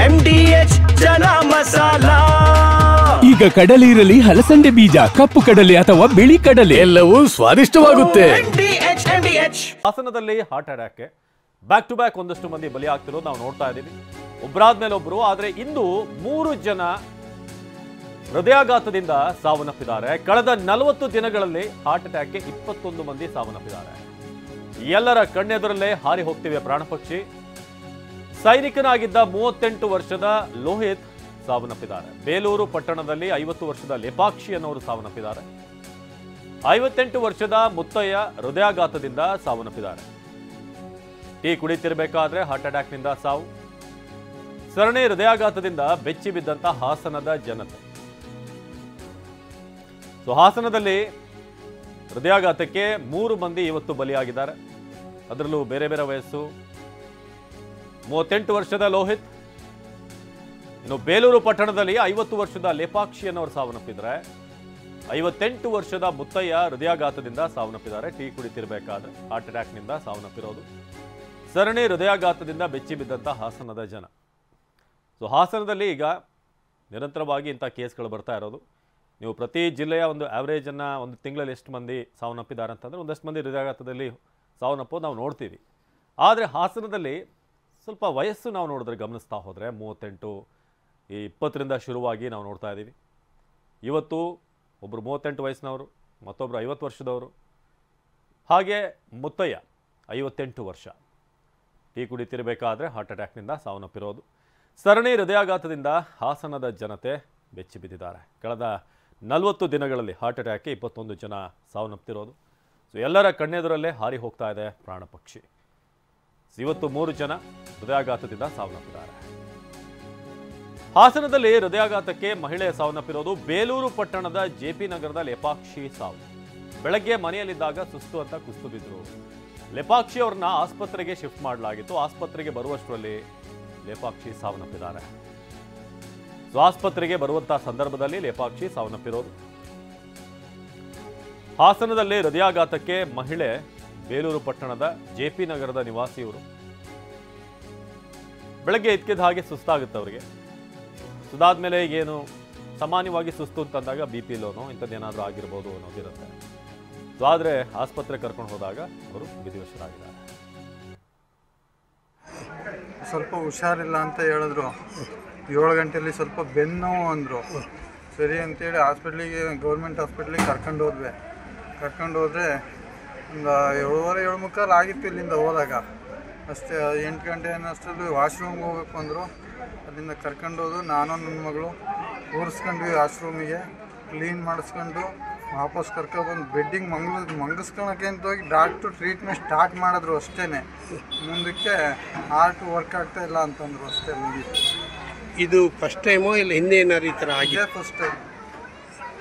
MDH chana masala. ಈಗ ಕಡಲೆ ಇರಲಿ, ಹಲಸಂದೆ ಬೀಜ, ಕಪ್ಪು ಕಡಲೆ ಅಥವಾ ಬಿಳಿ ಕಡಲೆ, ಎಲ್ಲವೂ ಸ್ವಾದಿಷ್ಟವಾಗುತ್ತೆ. ಹಾಸನದಲ್ಲಿ ಹಾರ್ಟ್ ಅಟ್ಯಾಕ್ಗೆ ಬ್ಯಾಕ್ ಟು ಬ್ಯಾಕ್ ಒಂದಷ್ಟು ಮಂದಿ ಬಲಿಯಾಗ್ತಿರೋದು ನಾವು ನೋಡ್ತಾ ಇದ್ದೀವಿ, ಒಬ್ಬರಾದ್ಮೇಲೆ ಒಬ್ರು. ಆದ್ರೆ ಇಂದು 3 ಜನ ಹೃದಯಾಘಾತದಿಂದ ಸಾವನ್ನಪ್ಪಿದ್ದಾರೆ. ಕಳೆದ 40 ದಿನಗಳಲ್ಲಿ ಹಾರ್ಟ್ ಅಟ್ಯಾಕ್ಗೆ 21 ಮಂದಿ ಸಾವನ್ನಪ್ಪಿದ್ದಾರೆ. ಎಲ್ಲರ ಕಣ್ಣೆದುರಲ್ಲೇ ಹಾರಿ ಹೋಗ್ತಿವೆ ಪ್ರಾಣಪಕ್ಷಿ. ಸೈನಿಕನಾಗಿದ್ದ 38 ವರ್ಷದ ಲೋಹಿತ್ ಸಾವನ್ನಪ್ಪಿದ್ದಾರೆ. ಬೇಲೂರು ಪಟ್ಟಣದಲ್ಲಿ 50 ವರ್ಷದ ಲೇಪಾಕ್ಷಿ ಅನ್ನೋರು ಸಾವನ್ನಪ್ಪಿದ್ದಾರೆ. 58 ವರ್ಷದ ಮುತ್ತಯ್ಯ ಹೃದಯಾಘಾತದಿಂದ ಸಾವನ್ನಪ್ಪಿದ್ದಾರೆ. ಟೀ ಕುಡಿತಿರಬೇಕಾದ್ರೆ ಹಾರ್ಟ್ ಅಟ್ಯಾಕ್ನಿಂದ ಸಾವು. ಸರಣಿ ಹೃದಯಾಘಾತದಿಂದ ಬೆಚ್ಚಿ ಬಿದ್ದಂತ ಹಾಸನದ ಜನತೆ. ಹಾಸನದಲ್ಲಿ ಹೃದಯಾಘಾತಕ್ಕೆ 3 ಮಂದಿ ಇವತ್ತು ಬಲಿಯಾಗಿದ್ದಾರೆ. ಅದರಲ್ಲೂ ಬೇರೆ ಬೇರೆ ವಯಸ್ಸು. 38 ವರ್ಷದ ಲೋಹಿತ್, ಇನ್ನು ಬೇಲೂರು ಪಟ್ಟಣದಲ್ಲಿ 50 ವರ್ಷದ ಲೇಪಾಕ್ಷಿ ಅನ್ನೋರು ಸಾವನ್ನಪ್ಪಿದ್ದಾರೆ. 58 ವರ್ಷದ ಮುತ್ತಯ್ಯ ಹೃದಯಾಘಾತದಿಂದ ಸಾವನ್ನಪ್ಪಿದ್ದಾರೆ. ಟೀ ಕುಡಿತಿರಬೇಕಾದ್ರೆ ಹಾರ್ಟ್ ಅಟ್ಯಾಕ್ನಿಂದ ಸಾವನ್ನಪ್ಪಿರೋದು. ಸರಣಿ ಹೃದಯಾಘಾತದಿಂದ ಬೆಚ್ಚಿ ಬಿದ್ದಂಥ ಹಾಸನದ ಜನ. ಹಾಸನದಲ್ಲಿ ಈಗ ನಿರಂತರವಾಗಿ ಇಂಥ ಕೇಸ್ಗಳು ಬರ್ತಾ ಇರೋದು. ನೀವು ಪ್ರತಿ ಜಿಲ್ಲೆಯ ಒಂದು ಆವ್ರೇಜನ್ನು ಒಂದು ತಿಂಗಳಲ್ಲಿ ಎಷ್ಟು ಮಂದಿ ಸಾವನ್ನಪ್ಪಿದ್ದಾರೆ ಅಂತಂದರೆ ಒಂದಷ್ಟು ಮಂದಿ ಹೃದಯಾಘಾತದಲ್ಲಿ ಸಾವನ್ನಪ್ಪೋದು ನಾವು ನೋಡ್ತೀವಿ. ಆದರೆ ಹಾಸನದಲ್ಲಿ ಸ್ವಲ್ಪ ವಯಸ್ಸು ನಾವು ನೋಡಿದ್ರೆ, ಗಮನಿಸ್ತಾ ಹೋದರೆ 38, ಈ 20ರಿಂದ ಶುರುವಾಗಿ ನಾವು ನೋಡ್ತಾ ಇದ್ದೀವಿ. ಇವತ್ತು ಒಬ್ಬರು 38 ವಯಸ್ಸಿನವರು, ಮತ್ತೊಬ್ಬರು 50 ವರ್ಷದವರು, ಹಾಗೆ ಮುತ್ತಯ್ಯ 58 ವರ್ಷ ಟೀ ಕುಡಿತಿರಬೇಕಾದ್ರೆ ಹಾರ್ಟ್ ಅಟ್ಯಾಕ್ನಿಂದ ಸಾವನ್ನಪ್ಪಿರೋದು. ಸರಣಿ ಹೃದಯಾಘಾತದಿಂದ ಹಾಸನದ ಜನತೆ ಬೆಚ್ಚಿ ಬಿದ್ದಿದ್ದಾರೆ. ಕಳೆದ 40 ದಿನಗಳಲ್ಲಿ ಹಾರ್ಟ್ ಅಟ್ಯಾಕ್ಗೆ 21 ಜನ ಸಾವನ್ನಪ್ಪಿರೋದು. ಎಲ್ಲರ ಕಣ್ಣೆದುರಲ್ಲೇ ಹಾರಿ ಹೋಗ್ತಾ ಇದೆ ಪ್ರಾಣಪಕ್ಷಿ. ಇವತ್ತು 3 ಜನ ಹೃದಯಾಘಾತದಿಂದ ಸಾವನ್ನಪ್ಪಿದ್ದಾರೆ. ಹಾಸನದಲ್ಲಿ ಹೃದಯಾಘಾತಕ್ಕೆ ಮಹಿಳೆ ಸಾವನ್ನಪ್ಪಿರೋದು. ಬೇಲೂರು ಪಟ್ಟಣದ ಜೆಪಿ ನಗರದ ಲೇಪಾಕ್ಷಿ ಸಾವು. ಬೆಳಗ್ಗೆ ಮನೆಯಲ್ಲಿದ್ದಾಗ ಸುಸ್ತು ಅಂತ ಕುಸ್ತು ಬಿದ್ದರು. ಲೇಪಾಕ್ಷಿ ಅವ್ರನ್ನ ಆಸ್ಪತ್ರೆಗೆ ಶಿಫ್ಟ್ ಮಾಡಲಾಗಿತ್ತು. ಆಸ್ಪತ್ರೆಗೆ ಬರುವಷ್ಟರಲ್ಲಿ ಲೇಪಾಕ್ಷಿ ಸಾವನ್ನಪ್ಪಿದ್ದಾರೆ. ಆಸ್ಪತ್ರೆಗೆ ಬರುವಂತಹ ಸಂದರ್ಭದಲ್ಲಿ ಲೇಪಾಕ್ಷಿ ಸಾವನ್ನಪ್ಪಿರೋದು. ಹಾಸನದಲ್ಲಿ ಹೃದಯಾಘಾತಕ್ಕೆ ಮಹಿಳೆ ಬೇಲೂರು ಪಟ್ಟಣದ ಜೆಪಿ ನಗರದ ನಿವಾಸಿಯವರು. ಬೆಳಗ್ಗೆ ಇದ್ಕಿದ ಹಾಗೆ ಸುಸ್ತಾಗುತ್ತೆ ಅವರಿಗೆ. ಸುದಾದ್ಮೇಲೆ ಈಗೇನು ಸಾಮಾನ್ಯವಾಗಿ ಸುಸ್ತು ಅಂತಂದಾಗ BP ಲೋನೋ ಇಂಥದ್ದೇನಾದರೂ ಆಗಿರ್ಬೋದು ಅನ್ನೋದಿರುತ್ತೆ. ಆದರೆ ಆಸ್ಪತ್ರೆ ಕರ್ಕೊಂಡು ಹೋದಾಗ ಅವರು ವಿಧಿವಶರಾಗಿದ್ದಾರೆ. ಸ್ವಲ್ಪ ಹುಷಾರಿಲ್ಲ ಅಂತ ಹೇಳಿದ್ರು. 7 ಗಂಟೆಯಲ್ಲಿ ಸ್ವಲ್ಪ ಬೆನ್ನು ಅಂದರು. ಸರಿ ಅಂತೇಳಿ ಹಾಸ್ಪಿಟ್ಲಿಗೆ, ಗೌರ್ಮೆಂಟ್ ಹಾಸ್ಪಿಟ್ಲಿಗೆ ಕರ್ಕೊಂಡು ಹೋದರೆ ಒಂದು 7:30 ಆಗಿತ್ತು ಇಲ್ಲಿಂದ ಹೋದಾಗ. ಅಷ್ಟೇ 8 ಗಂಟೆ ಅನ್ನೋಷ್ಟರಲ್ಲಿ ವಾಶ್ರೂಮ್ಗೆ ಹೋಗ್ಬೇಕು ಅಂದರು. ಅಲ್ಲಿಂದ ಕರ್ಕೊಂಡೋದು ನಾನು ನನ್ನ ಮಗಳು ಕೂರಿಸ್ಕೊಂಡ್ವಿ ವಾಶ್ರೂಮಿಗೆ. ಕ್ಲೀನ್ ಮಾಡಿಸ್ಕೊಂಡು ವಾಪಸ್ ಕರ್ಕೊಬಂದು ಬೆಡ್ಡಿಗೆ ಮಂಗಿಸ್ಕೊಳಕ್ಕೆ ಅಂತ ಹೋಗಿ ಡಾಕ್ಟ್ರು ಟ್ರೀಟ್ಮೆಂಟ್ ಸ್ಟಾರ್ಟ್ ಮಾಡಿದ್ರು. ಅಷ್ಟೇ ಮುಂದಕ್ಕೆ ಹಾರ್ಟ್ ವರ್ಕ್ ಆಗ್ತಾ ಇಲ್ಲ ಅಂತಂದರು. ಅಷ್ಟೇ ಮುಗೀತು. ಇದು ಫಸ್ಟ್ ಟೈಮೋ ಇಲ್ಲ ಹಿಂದೆ ಏನಾದ್ರು ಈ ಥರ ಆಗಿದೆ? First time.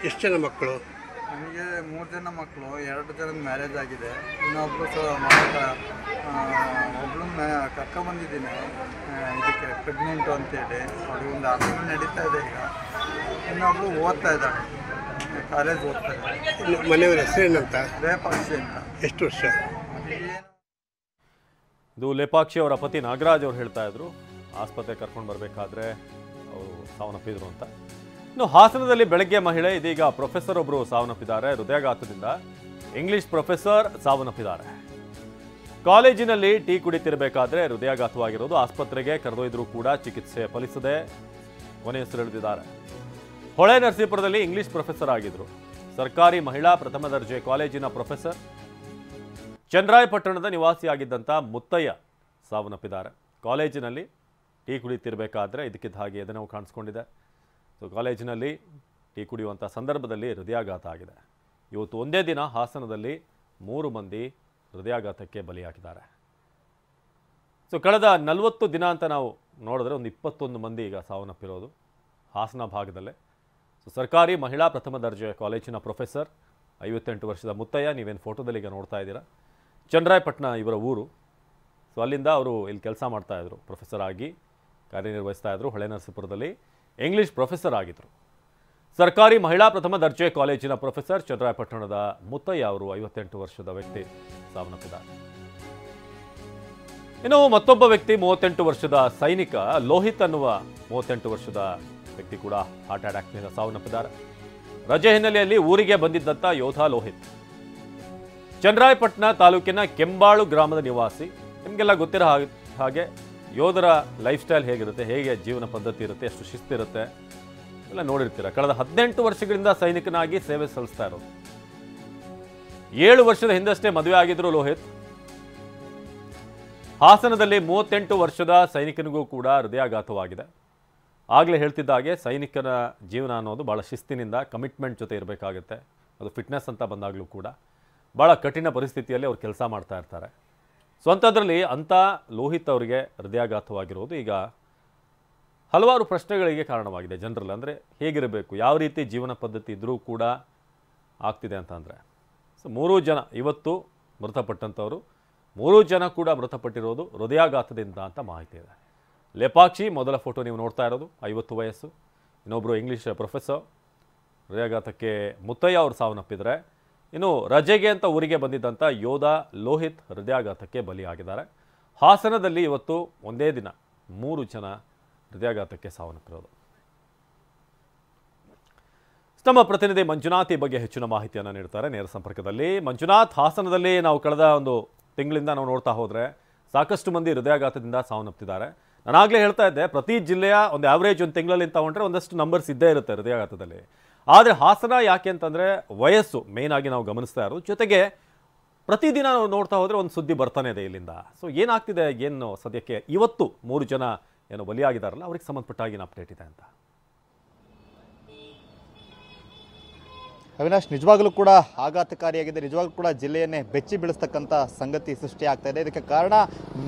ಎಷ್ಟು ಜನ ಮಕ್ಕಳು? ನನಗೆ 3 ಜನ ಮಕ್ಕಳು, 2 ಜನದ ಮ್ಯಾರೇಜ್ ಆಗಿದೆ. ಇನ್ನೊಬ್ಬರು ಒಬ್ಬಳನ್ನ ಕರ್ಕೊಂಬಂದಿದ್ದೀನಿ ಇದಕ್ಕೆ, ಪ್ರೆಗ್ನೆಂಟು ಅಂತೇಳಿ. ಅವ್ರಿಗೆ ಒಂದು ಆರ್ಟಿಕಲ್ ನಡೀತಾ ಇದೆ ಈಗ. ಇನ್ನೊಬ್ಳು ಓದ್ತಾ ಇದ್ದಾಳೆ, ಕಾಲೇಜ್ ಓದ್ತಾ ಇದ್ದಾಳೆ. ಮನೆಯವರ ಹೆಸರೇನಂತ? ಲೇಪಾಕ್ಷಿ ಅಂತ. ಎಷ್ಟು ವರ್ಷ? ಇದು ಲೇಪಾಕ್ಷಿ ಅವರ ಪತಿ ನಾಗರಾಜ್ ಅವರು ಹೇಳ್ತಾ ಇದ್ರು, ಆಸ್ಪತ್ರೆ ಕರ್ಕೊಂಡು ಬರಬೇಕಾದ್ರೆ ಅವರು ಸಾವನ್ನಪ್ಪಿದ್ರು ಅಂತ. ಇನ್ನು ಹಾಸನದಲ್ಲಿ ಬೆಳಗ್ಗೆ ಮಹಿಳೆ, ಇದೀಗ ಪ್ರೊಫೆಸರ್ ಒಬ್ಬರು ಸಾವನ್ನಪ್ಪಿದ್ದಾರೆ ಹೃದಯಾಘಾತದಿಂದ. ಇಂಗ್ಲಿಷ್ ಪ್ರೊಫೆಸರ್ ಸಾವನ್ನಪ್ಪಿದ್ದಾರೆ. ಕಾಲೇಜಿನಲ್ಲಿ ಟೀ ಕುಡಿತಿರಬೇಕಾದ್ರೆ ಹೃದಯಾಘಾತವಾಗಿರೋದು. ಆಸ್ಪತ್ರೆಗೆ ಕರೆದೊಯ್ದರೂ ಕೂಡ ಚಿಕಿತ್ಸೆ ಫಲಿಸದೆ ಕೊನೆಯುಸಿರೆಳೆದಿದ್ದಾರೆ. ಹೊಳೆ ನರಸೀಪುರದಲ್ಲಿ ಇಂಗ್ಲಿಷ್ ಪ್ರೊಫೆಸರ್ ಆಗಿದ್ರು. ಸರ್ಕಾರಿ ಮಹಿಳಾ ಪ್ರಥಮ ದರ್ಜೆ ಕಾಲೇಜಿನ ಪ್ರೊಫೆಸರ್. ಚನ್ನರಾಯಪಟ್ಟಣದ ನಿವಾಸಿಯಾಗಿದ್ದಂಥ ಮುತ್ತಯ್ಯ ಸಾವನ್ನಪ್ಪಿದ್ದಾರೆ. ಕಾಲೇಜಿನಲ್ಲಿ ಟೀ ಕುಡಿತಿರಬೇಕಾದ್ರೆ ಇದಕ್ಕಿದ್ದ ಹಾಗೆ ಎದೆನೋವು ಕಾಣಿಸ್ಕೊಂಡಿದೆ. ಕಾಲೇಜಿನಲ್ಲಿ ಟೀ ಕುಡಿಯುವಂಥ ಸಂದರ್ಭದಲ್ಲಿ ಹೃದಯಾಘಾತ ಆಗಿದೆ. ಇವತ್ತು ಒಂದೇ ದಿನ ಹಾಸನದಲ್ಲಿ 3 ಮಂದಿ ಹೃದಯಾಘಾತಕ್ಕೆ ಬಲಿಯಾಗಿದ್ದಾರೆ. ಕಳೆದ 40 ದಿನ ಅಂತ ನಾವು ನೋಡಿದ್ರೆ ಒಂದು 21 ಮಂದಿ ಈಗ ಸಾವನ್ನಪ್ಪಿರೋದು ಹಾಸನ ಭಾಗದಲ್ಲೇ. ಸರ್ಕಾರಿ ಮಹಿಳಾ ಪ್ರಥಮ ದರ್ಜೆ ಕಾಲೇಜಿನ ಪ್ರೊಫೆಸರ್ 58 ವರ್ಷದ ಮುತ್ತಯ್ಯ, ನೀವೇನು ಫೋಟೋದಲ್ಲಿ ಈಗ ನೋಡ್ತಾ ಇದ್ದೀರಾ. ಚನ್ನರಾಯಪಟ್ಟಣ ಇವರ ಊರು. ಅಲ್ಲಿಂದ ಅವರು ಇಲ್ಲಿ ಕೆಲಸ ಮಾಡ್ತಾಯಿದ್ರು, ಪ್ರೊಫೆಸರ್ ಆಗಿ ಕಾರ್ಯನಿರ್ವಹಿಸ್ತಾ ಇದ್ರು. ಹೊಳೆ ನರಸೀಪುರದಲ್ಲಿ ಇಂಗ್ಲಿಷ್ ಪ್ರೊಫೆಸರ್ ಆಗಿದ್ದರು. ಸರ್ಕಾರಿ ಮಹಿಳಾ ಪ್ರಥಮ ದರ್ಜೆ ಕಾಲೇಜಿನ ಪ್ರೊಫೆಸರ್ ಚನ್ನರಾಯಪಟ್ಟಣದ ಮುತ್ತಯ್ಯ ಅವರು 58 ವರ್ಷದ ವ್ಯಕ್ತಿ ಸಾವನ್ನಪ್ಪಿದ್ದಾರೆ. ಇನ್ನು ಮತ್ತೊಬ್ಬ ವ್ಯಕ್ತಿ 38 ವರ್ಷದ ಸೈನಿಕ ಲೋಹಿತ್ ಅನ್ನುವ 38 ವರ್ಷದ ವ್ಯಕ್ತಿ ಕೂಡ ಹಾರ್ಟ್ ಅಟ್ಯಾಕ್ನಿಂದ ಸಾವನ್ನಪ್ಪಿದ್ದಾರೆ. ರಜೆ ಹಿನ್ನೆಲೆಯಲ್ಲಿ ಊರಿಗೆ ಬಂದಿದ್ದಂಥ ಯೋಧ ಲೋಹಿತ್ ಚನ್ನರಾಯಪಟ್ಟಣ ತಾಲೂಕಿನ ಕೆಂಬಾಳು ಗ್ರಾಮದ ನಿವಾಸಿ. ನಿಮಗೆಲ್ಲ ಗೊತ್ತಿರೋ ಹಾಗೆ ಯೋಧರ ಲೈಫ್ ಸ್ಟೈಲ್ ಹೇಗಿರುತ್ತೆ, ಹೇಗೆ ಜೀವನ ಪದ್ಧತಿ ಇರುತ್ತೆ, ಎಷ್ಟು ಶಿಸ್ತಿರುತ್ತೆ ಎಲ್ಲ ನೋಡಿರ್ತೀರ. ಕಳೆದ 18 ವರ್ಷಗಳಿಂದ ಸೈನಿಕನಾಗಿ ಸೇವೆ ಸಲ್ಲಿಸ್ತಾ ಇರೋದು. 7 ವರ್ಷದ ಹಿಂದಷ್ಟೇ ಮದುವೆ ಆಗಿದ್ರು ಲೋಹಿತ್. ಹಾಸನದಲ್ಲಿ 38 ವರ್ಷದ ಸೈನಿಕನಿಗೂ ಕೂಡ ಹೃದಯಾಘಾತವಾಗಿದೆ. ಆಗಲೇ ಹೇಳ್ತಿದ್ದ ಹಾಗೆ ಸೈನಿಕನ ಜೀವನ ಅನ್ನೋದು ಭಾಳ ಶಿಸ್ತಿನಿಂದ ಕಮಿಟ್ಮೆಂಟ್ ಜೊತೆ ಇರಬೇಕಾಗುತ್ತೆ. ಅದು ಫಿಟ್ನೆಸ್ ಅಂತ ಬಂದಾಗಲೂ ಕೂಡ ಭಾಳ ಕಠಿಣ ಪರಿಸ್ಥಿತಿಯಲ್ಲಿ ಅವ್ರು ಕೆಲಸ ಮಾಡ್ತಾ ಇರ್ತಾರೆ. ಸ್ವಂತದ್ರಲ್ಲಿ ಅಂಥ ಲೋಹಿತ್ ಅವರಿಗೆ ಹೃದಯಾಘಾತವಾಗಿರೋದು ಈಗ ಹಲವಾರು ಪ್ರಶ್ನೆಗಳಿಗೆ ಕಾರಣವಾಗಿದೆ ಜನರಲ್ಲಿ. ಅಂದರೆ ಹೇಗಿರಬೇಕು, ಯಾವ ರೀತಿ ಜೀವನ ಪದ್ಧತಿ ಇದ್ದರೂ ಕೂಡ ಆಗ್ತಿದೆ ಅಂತಂದರೆ. ಸೊ 3 ಜನ ಇವತ್ತು ಮೃತಪಟ್ಟಂಥವರು, 3 ಜನ ಕೂಡ ಮೃತಪಟ್ಟಿರೋದು ಹೃದಯಾಘಾತದಿಂದ ಅಂತ ಮಾಹಿತಿ ಇದೆ. ಲೇಪಾಕ್ಷಿ ಮೊದಲ ಫೋಟೋ ನೀವು ನೋಡ್ತಾ ಇರೋದು, 50 ವಯಸ್ಸು. ಇನ್ನೊಬ್ಬರು ಇಂಗ್ಲೀಷ್ ಪ್ರೊಫೆಸರ್, ಹೃದಯಾಘಾತಕ್ಕೆ ಮುತ್ತಯ್ಯ ಅವರು ಸಾವನ್ನಪ್ಪಿದ್ದಾರೆ. ಇನ್ನು ರಜೆಗೆ ಅಂತ ಊರಿಗೆ ಬಂದಿದ್ದಂಥ ಯೋಧ ಲೋಹಿತ್ ಹೃದಯಾಘಾತಕ್ಕೆ ಬಲಿಯಾಗಿದ್ದಾರೆ. ಹಾಸನದಲ್ಲಿ ಇವತ್ತು ಒಂದೇ ದಿನ 3 ಜನ ಹೃದಯಾಘಾತಕ್ಕೆ ಸಾವನ್ನಪ್ಪಿರೋದು. ನಮ್ಮ ಪ್ರತಿನಿಧಿ ಮಂಜುನಾಥ್ ಈ ಬಗ್ಗೆ ಹೆಚ್ಚಿನ ಮಾಹಿತಿಯನ್ನು ನೀಡ್ತಾರೆ ನೇರ ಸಂಪರ್ಕದಲ್ಲಿ. ಮಂಜುನಾಥ್, ಹಾಸನದಲ್ಲಿ ನಾವು ಕಳೆದ ಒಂದು ತಿಂಗಳಿಂದ ನಾವು ನೋಡ್ತಾ ಹೋದರೆ ಸಾಕಷ್ಟು ಮಂದಿ ಹೃದಯಾಘಾತದಿಂದ ಸಾವನ್ನಪ್ಪಿದ್ದಾರೆ. ನಾನಾಗಲೇ ಹೇಳ್ತಾ ಇದ್ದೆ, ಪ್ರತಿ ಜಿಲ್ಲೆಯ ಒಂದು ಆವ್ರೇಜ್ ಒಂದು ತಿಂಗಳಲ್ಲಿ ತಗೊಂಡ್ರೆ ಒಂದಷ್ಟು ನಂಬರ್ಸ್ ಇದ್ದೇ ಇರುತ್ತೆ ಹೃದಯಾಘಾತದಲ್ಲಿ. ಆದರೆ ಹಾಸನ ಯಾಕೆ ಅಂತಂದರೆ ವಯಸ್ಸು ಮೇನ್ ಆಗಿ ನಾವು ಗಮನಿಸ್ತಾ ಇರೋದು. ಜೊತೆಗೆ ಪ್ರತಿದಿನ ನಾವು ನೋಡ್ತಾ ಹೋದರೆ ಒಂದು ಸುದ್ದಿ ಬರ್ತಾನೆ ಇದೆ ಇಲ್ಲಿಂದ. ಸೊ ಏನಾಗ್ತಿದೆ, ಏನು ಸದ್ಯಕ್ಕೆ ಇವತ್ತು 3 ಜನ ಏನು ಬಲಿಯಾಗಿದ್ದಾರಲ್ಲ ಅವ್ರಿಗೆ ಸಂಬಂಧಪಟ್ಟಾಗಿನ ಅಪ್ಡೇಟ್ ಇದೆ ಅಂತ? ಅವಿನಾಶ್, ನಿಜವಾಗಲೂ ಕೂಡ ಆಘಾತಕಾರಿಯಾಗಿದೆ. ನಿಜವಾಗ್ಲೂ ಕೂಡ ಜಿಲ್ಲೆಯನ್ನೇ ಬೆಚ್ಚಿ ಬೀಳಿಸ್ತಕ್ಕಂಥ ಸಂಗತಿ ಸೃಷ್ಟಿಯಾಗ್ತಾ ಇದೆ. ಇದಕ್ಕೆ ಕಾರಣ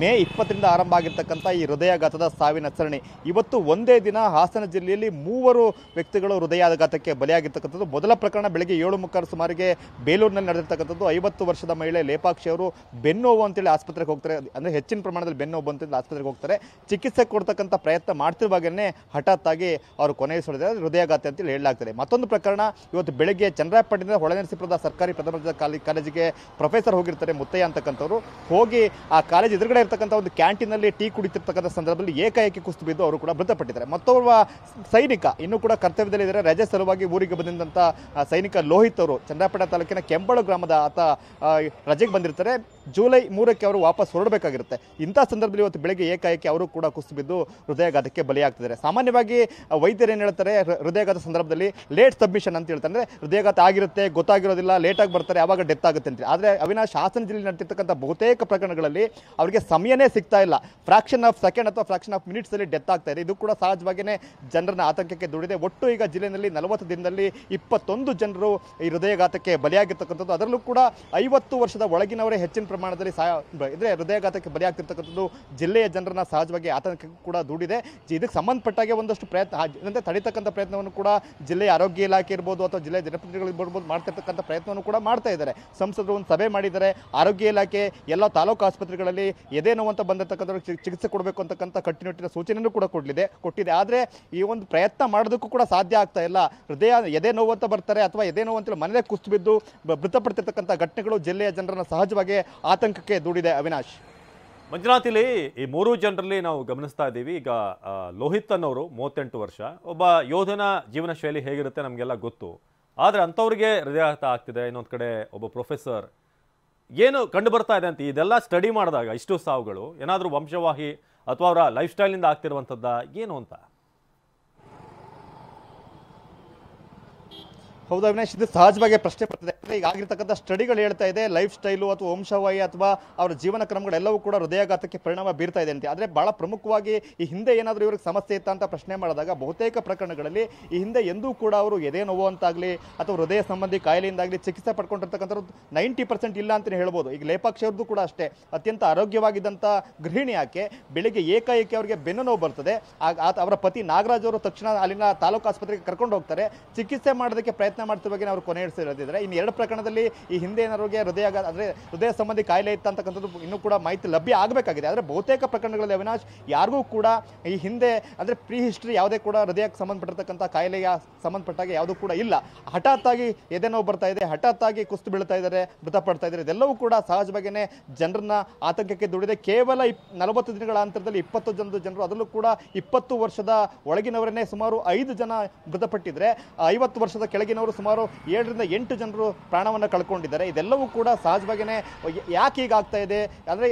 ಮೇ 20ರಿಂದ ಆರಂಭ ಆಗಿರ್ತಕ್ಕಂಥ ಈ ಹೃದಯಾಘಾತದ ಸಾವಿನ ಸರಣಿ. ಇವತ್ತು ಒಂದೇ ದಿನ ಹಾಸನ ಜಿಲ್ಲೆಯಲ್ಲಿ 3 ವ್ಯಕ್ತಿಗಳು ಹೃದಯಾಘಾತಕ್ಕೆ ಬಲಿಯಾಗಿರ್ತಕ್ಕಂಥದ್ದು. ಮೊದಲ ಪ್ರಕರಣ ಬೆಳಗ್ಗೆ 7:30 ಸುಮಾರಿಗೆ ಬೇಲೂರಿನಲ್ಲಿ ನಡೆದಿರ್ತಕ್ಕಂಥದ್ದು. 50 ವರ್ಷದ ಮಹಿಳೆ ಲೇಪಾಕ್ಷಿ ಅವರು ಬೆನ್ನೋವು ಅಂತೇಳಿ ಆಸ್ಪತ್ರೆಗೆ ಹೋಗ್ತಾರೆ. ಅಂದರೆ ಹೆಚ್ಚಿನ ಪ್ರಮಾಣದಲ್ಲಿ ಬೆನ್ನೋವು ಅಂತೇಳಿ ಆಸ್ಪತ್ರೆಗೆ ಹೋಗ್ತಾರೆ. ಚಿಕಿತ್ಸೆ ಕೊಡ್ತಕ್ಕಂಥ ಪ್ರಯತ್ನ ಮಾಡ್ತಿರುವಾಗಲೇ ಹಠಾತ್ ಆಗಿ ಅವರು ಕೊನೆಯುಸಿದ್ದಾರೆ. ಹೃದಯಾಘಾತ ಅಂತೇಳಿ ಹೇಳಲಾಗ್ತದೆ. ಮತ್ತೊಂದು ಪ್ರಕರಣ ಇವತ್ತು ಬೆಳಗ್ಗೆ ಚನ್ನರಾಯಪಟ್ಟಣದ ಹೊಳೆನರಸೀಪುರದ ಸರ್ಕಾರಿ ಪ್ರಥಮ ದರ್ಜೆ ಕಾಲೇಜಿಗೆ ಪ್ರೊಫೆಸರ್ ಹೋಗಿರ್ತಾರೆ, ಮುತ್ತಯ್ಯ ಅಂತಕ್ಕಂಥವ್ರು. ಹೋಗಿ ಆ ಕಾಲೇಜ್ ಎದುರುಗಡೆ ಇರ್ತಕ್ಕಂಥ ಒಂದು ಕ್ಯಾಂಟೀನಲ್ಲಿ ಟೀ ಕುಡಿತಿರ್ತಕ್ಕಂಥ ಸಂದರ್ಭದಲ್ಲಿ ಏಕಾಏಕಿ ಕುಸಿದು ಬಿದ್ದು ಅವರು ಕೂಡ ಮೃತಪಟ್ಟಿದ್ದಾರೆ. ಮತ್ತೊಬ್ಬ ಸೈನಿಕ ಇನ್ನೂ ಕೂಡ ಕರ್ತವ್ಯದಲ್ಲಿದ್ದಾರೆ. ರಜೆ ಸಲುವಾಗಿ ಊರಿಗೆ ಬಂದಿದ್ದಂಥ ಸೈನಿಕ ಲೋಹಿತ್ ಅವರು ಚನ್ನರಾಯಪಟ್ಟಣ ತಾಲೂಕಿನ ಕೆಂಬಾಳು ಗ್ರಾಮದ ಆತ ರಜೆಗೆ ಬಂದಿರ್ತಾರೆ. ಜುಲೈ 3ಕ್ಕೆ ಅವರು ವಾಪಸ್ ಹೊರಡಬೇಕಾಗಿರುತ್ತೆ. ಇಂಥ ಸಂದರ್ಭದಲ್ಲಿ ಇವತ್ತು ಬೆಳಗ್ಗೆ ಏಕಾಏಕಿ ಅವರು ಕೂಡ ಕುಸಿದು ಬಿದ್ದು ಹೃದಯಾಘಾತಕ್ಕೆ ಬಲಿಯಾಗ್ತಿದ್ದಾರೆ. ಸಾಮಾನ್ಯವಾಗಿ ವೈದ್ಯರು ಏನು ಹೇಳ್ತಾರೆ, ಹೃದಯಾಘಾತ ಸಂದರ್ಭದಲ್ಲಿ ಲೇಟ್ ಸಬ್ಮಿಷನ್ ಅಂತ ಹೇಳ್ತಾರೆ. ಅಂದರೆ ಹೃದಯಾಘಾತ ಆಗಿರುತ್ತೆ, ಗೊತ್ತಾಗಿರೋದಿಲ್ಲ, ಲೇಟಾಗಿ ಬರ್ತಾರೆ, ಆವಾಗ ಡೆತ್ ಆಗುತ್ತೆ ಅಂತ. ಆದರೆ ಅವಿನಾಶ್, ಹಾಸನ ಜಿಲ್ಲೆಯಲ್ಲಿ ನಡೆದಿರ್ತಕ್ಕಂಥ ಬಹುತೇಕ ಪ್ರಕರಣಗಳಲ್ಲಿ ಅವರಿಗೆ ಸಮಯನೇ ಸಿಗ್ತಾ ಇಲ್ಲ. ಫ್ರಾಕ್ಷನ್ ಆಫ್ ಸೆಕೆಂಡ್ ಅಥವಾ ಫ್ರಾಕ್ಷನ್ ಆಫ್ ಮಿನಿಟ್ಸಲ್ಲಿ ಡೆತ್ ಆಗ್ತಾ ಇದೆ. ಇದು ಕೂಡ ಸಹಜವಾಗಿಯೇ ಜನರನ್ನ ಆತಂಕಕ್ಕೆ ದೂಡಿದೆ. ಒಟ್ಟು ಈಗ ಜಿಲ್ಲೆಯಲ್ಲಿ 40 ದಿನದಲ್ಲಿ 21 ಜನರು ಈ ಹೃದಯಾಘಾತಕ್ಕೆ ಬಲಿಯಾಗಿರ್ತಕ್ಕಂಥದ್ದು. ಅದರಲ್ಲೂ ಕೂಡ 50 ವರ್ಷದ ಒಳಗಿನವರೇ ಹೆಚ್ಚಿನ ಪ್ರಮಾಣದಲ್ಲಿ ಇದ್ರೆ ಹೃದಯಾಘಾತಕ್ಕೆ ಬಲಿಯಾಗ್ತಿರ್ತಕ್ಕಂಥದ್ದು ಜಿಲ್ಲೆಯ ಜನರನ್ನ ಸಹಜವಾಗಿ ಆತಂಕಕ್ಕೆ ಕೂಡ ದೂಡಿದೆ. ಇದಕ್ಕೆ ಸಂಬಂಧಪಟ್ಟಾಗೆ ಒಂದಷ್ಟು ಪ್ರಯತ್ನ ತಡಿತಕ್ಕಂಥ ಪ್ರಯತ್ನವನ್ನು ಕೂಡ ಜಿಲ್ಲೆಯ ಆರೋಗ್ಯ ಇಲಾಖೆ ಇರ್ಬೋದು ಅಥವಾ ಜಿಲ್ಲೆಯ ಜನಪ್ರತಿನಿಧಿಗಳು ಇರ್ಬೋದು ಮಾಡ್ತಿರ್ತಕ್ಕಂಥ ಪ್ರಯತ್ನವನ್ನು ಕೂಡ ಮಾಡ್ತಾ ಇದ್ದಾರೆ. ಸಂಸದರು ಒಂದು ಸಭೆ ಮಾಡಿದ್ದಾರೆ. ಆರೋಗ್ಯ ಇಲಾಖೆ ಎಲ್ಲ ತಾಲೂಕು ಆಸ್ಪತ್ರೆಗಳಲ್ಲಿ ಎದೆ ನೋವು ಅಂತ ಬಂದಿರತಕ್ಕಂಥ ಚಿಕಿತ್ಸೆ ಕೊಡಬೇಕು ಅಂತಕ್ಕಂಥ ಕಟ್ಟುನಿಟ್ಟಿನ ಸೂಚನೆಯನ್ನು ಕೂಡ ಕೊಟ್ಟಿದೆ. ಆದರೆ ಈ ಒಂದು ಪ್ರಯತ್ನ ಮಾಡೋದಕ್ಕೂ ಕೂಡ ಸಾಧ್ಯ ಆಗ್ತಾ ಇಲ್ಲ. ಎದೆ ನೋವು ಅಂತ ಬರ್ತಾರೆ ಅಥವಾ ಎದೆ ನೋವು ಅಂತೇಳಿ ಮನೆಯೇ ಕುಸಿದು ಬಿದ್ದು ಮೃತಪಡ್ತಿರ್ತಕ್ಕಂಥ ಘಟನೆಗಳು ಜಿಲ್ಲೆಯ ಜನರನ್ನು ಸಹಜವಾಗಿ ಆತಂಕಕ್ಕೆ ದೂಡಿದೆ. ಅವಿನಾಶ್, ಮಂಜುನಾಥ್, ಇಲ್ಲಿ ಈ 3 ಜನರಲ್ಲಿ ನಾವು ಗಮನಿಸ್ತಾ ಇದ್ದೀವಿ. ಈಗ ಲೋಹಿತ್ ಅನ್ನೋರು 38 ವರ್ಷ, ಒಬ್ಬ ಯೋಧನ ಜೀವನ ಶೈಲಿ ಹೇಗಿರುತ್ತೆ ನಮಗೆಲ್ಲ ಗೊತ್ತು. ಆದರೆ ಅಂಥವ್ರಿಗೆ ಹೃದಯಾಘಾತ ಆಗ್ತಿದೆ. ಇನ್ನೊಂದು ಕಡೆ ಒಬ್ಬ ಪ್ರೊಫೆಸರ್. ಏನು ಕಂಡು ಬರ್ತಾ ಇದೆ ಅಂತ ಇದೆಲ್ಲ ಸ್ಟಡಿ ಮಾಡಿದಾಗ ಇಷ್ಟು ಸಾವುಗಳು ಏನಾದರೂ ವಂಶವಾಹಿ ಅಥವಾ ಅವರ ಲೈಫ್ ಸ್ಟೈಲಿಂದ ಆಗ್ತಿರುವಂಥದ್ದ ಏನು ಅಂತ? ಹೌದು ಅವಿನಾಶ್, ಇದು ಸಹಜವಾಗಿ ಪ್ರಶ್ನೆ ಬರ್ತದೆ. ಈಗ ಆಗಿರ್ತಕ್ಕಂಥ ಸ್ಟಡಿಗಳು ಹೇಳ್ತಾ ಇದೆ ಲೈಫ್ ಸ್ಟೈಲು ಅಥವಾ ವಂಶವಾಹಿ ಅಥವಾ ಅವರ ಜೀವನ ಕ್ರಮಗಳೆಲ್ಲವೂ ಕೂಡ ಹೃದಯಾಘಾತಕ್ಕೆ ಪರಿಣಾಮ ಬೀರ್ತಾ ಇದೆ ಅಂತ. ಆದರೆ ಬಹಳ ಪ್ರಮುಖವಾಗಿ ಈ ಹಿಂದೆ ಏನಾದರೂ ಇವ್ರಿಗೆ ಸಮಸ್ಯೆ ಇತ್ತ ಅಂತ ಪ್ರಶ್ನೆ ಮಾಡಿದಾಗ ಬಹುತೇಕ ಪ್ರಕರಣಗಳಲ್ಲಿ ಈ ಹಿಂದೆ ಎಂದೂ ಕೂಡ ಅವರು ಎದೆ ನೋವು ಅಂತಾಗಲಿ ಅಥವಾ ಹೃದಯ ಸಂಬಂಧಿ ಕಾಯಿಲೆಯಿಂದಾಗಲಿ ಚಿಕಿತ್ಸೆ ಪಡ್ಕೊಂಡಿರ್ತಕ್ಕಂಥದ್ದು 90% ಇಲ್ಲ ಅಂತಲೇ ಹೇಳ್ಬೋದು. ಈಗ ಲೇಪಾಕ್ಷಿ ಅವ್ರದ್ದು ಕೂಡ ಅಷ್ಟೇ. ಅತ್ಯಂತ ಆರೋಗ್ಯವಾಗಿದ್ದಂಥ ಗೃಹಿಣಿ ಆಕೆ ಬೆಳಿಗ್ಗೆ ಏಕಾಏಕಿ ಅವರಿಗೆ ಬೆನ್ನು ನೋವು ಬರ್ತದೆ. ಅವರ ಪತಿ ನಾಗರಾಜ್ ಅವರು ತಕ್ಷಣ ಅಲ್ಲಿನ ತಾಲೂಕು ಆಸ್ಪತ್ರೆಗೆ ಕರ್ಕೊಂಡು ಹೋಗ್ತಾರೆ. ಚಿಕಿತ್ಸೆ ಮಾಡೋದಕ್ಕೆ ಪ್ರಯತ್ನ ಪ್ರಯತ್ನ ಮಾಡ್ತಿರೋ ಬಗ್ಗೆ ಅವರು ಕೊನೆ ಇರಿಸಿದ್ದಾರೆ. ಇನ್ನು 2 ಪ್ರಕರಣದಲ್ಲಿ ಈ ಹಿಂದೆ ಏನಾರೋಗ್ಯ ಹೃದಯ ಸಂಬಂಧಿ ಕಾಯಿಲೆ ಇತ್ತಂತಕ್ಕಂಥದ್ದು ಇನ್ನೂ ಕೂಡ ಮಾಹಿತಿ ಲಭ್ಯ ಆಗಬೇಕಾಗಿದೆ. ಆದರೆ ಬಹುತೇಕ ಪ್ರಕರಣಗಳಲ್ಲಿ ಅವಿನಾಶ್ ಯಾರಿಗೂ ಕೂಡ ಈ ಹಿಂದೆ ಅಂದರೆ ಪ್ರೀ ಹಿಸ್ಟ್ರಿ ಯಾವುದೇ ಕೂಡ ಹೃದಯಕ್ಕೆ ಸಂಬಂಧಪಟ್ಟಿರ್ತಕ್ಕಂಥ ಕಾಯಿಲೆಗೆ ಸಂಬಂಧಪಟ್ಟಾಗ ಯಾವುದೂ ಕೂಡ ಇಲ್ಲ. ಹಠಾತ್ ಆಗಿ ಎದೆನೋವು ಬರ್ತಾ ಇದೆ, ಹಠಾತ್ ಆಗಿ ಕುಸ್ತು ಬೀಳ್ತಾ ಇದ್ದಾರೆ, ಮೃತಪಡ್ತಾ ಇದ್ದಾರೆ. ಇದೆಲ್ಲವೂ ಕೂಡ ಸಹಜವಾಗಿಯೇ ಜನರನ್ನ ಆತಂಕಕ್ಕೆ ದೂಡಿದೆ. ಕೇವಲ 40 ದಿನಗಳ ಅಂತರದಲ್ಲಿ 20 ಜನರು, ಅದರಲ್ಲೂ ಕೂಡ 20 ವರ್ಷದ ಒಳಗಿನವರನ್ನೇ ಸುಮಾರು 5 ಜನ ಮೃತಪಟ್ಟಿದ್ರೆ 50 ವರ್ಷದ ಕೆಳಗಿನವರು ಸುಮಾರು 7 ರಿಂದ 8 ಜನರು ಪ್ರಾಣವನ್ನು ಕಳ್ಕೊಂಡಿದ್ದಾರೆ. ಇದೆಲ್ಲವೂ ಕೂಡ ಸಹಜವಾಗಿಯೇ ಯಾಕೆ ಹೀಗಾಗ್ತಾ ಇದೆ ಅಂದರೆ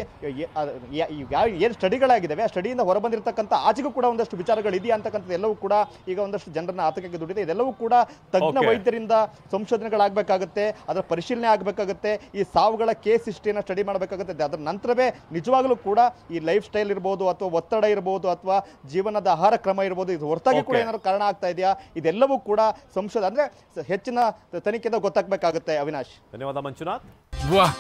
ಏನು ಸ್ಟಡಿಗಳಾಗಿದ್ದಾವೆ ಆ ಸ್ಟಡಿಯಿಂದ ಹೊರಬಂದಿರತಕ್ಕಂಥ ಆಚೆಗೂ ಕೂಡ ಒಂದಷ್ಟು ವಿಚಾರಗಳಿದೆಯಾ ಅಂತಕ್ಕಂಥದ್ದು ಎಲ್ಲವೂ ಕೂಡ ಈಗ ಒಂದಷ್ಟು ಜನರನ್ನ ಆತಂಕಕ್ಕೆ ದೂಡಿದೆ. ಇದೆಲ್ಲವೂ ಕೂಡ ತಜ್ಞ ವೈದ್ಯರಿಂದ ಸಂಶೋಧನೆಗಳಾಗಬೇಕಾಗುತ್ತೆ, ಅದರ ಪರಿಶೀಲನೆ ಆಗಬೇಕಾಗುತ್ತೆ, ಈ ಸಾವುಗಳ ಕೇಸ್ ಹಿಸ್ಟ್ರಿಯನ್ನು ಸ್ಟಡಿ ಮಾಡಬೇಕಾಗುತ್ತೆ. ಅದರ ನಂತರವೇ ನಿಜವಾಗಲೂ ಕೂಡ ಈ ಲೈಫ್ ಸ್ಟೈಲ್ ಇರ್ಬೋದು ಅಥವಾ ಒತ್ತಡ ಇರ್ಬೋದು ಅಥವಾ ಜೀವನದ ಆಹಾರ ಕ್ರಮ ಇರ್ಬೋದು, ಇದು ಹೊರತಾಗಿ ಕೂಡ ಏನಾದ್ರು ಕಾರಣ ಆಗ್ತಾ ಇದೆಯಾ, ಇದೆಲ್ಲವೂ ಕೂಡ ಸಂಶೋಧನೆ ಅಂದ್ರೆ ಹೆಚ್ಚಿನ ತನಿಖೆಯಿಂದ ಗೊತ್ತಾಗಬೇಕಾಗುತ್ತೆ. ಅವಿನಾಶ್, ಧನ್ಯವಾದ ಮಂಜುನಾಥ್. ವಾಹ್,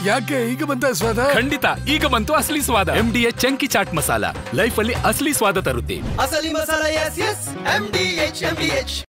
ಯಾಕೆ ಈಗ ಬಂತ ಸ್ವಾದ? ಖಂಡಿತ ಈಗ ಬಂತು ಅಸಲಿ ಸ್ವಾದ. MDH chunky chaat masala life ಅಲ್ಲಿ ಅಸಲಿ ಸ್ವಾದ ತರುತ್ತೆ. ಅಸಲಿ ಮಸಾಲ, ಎಸ್ ಎಸ್ MDH.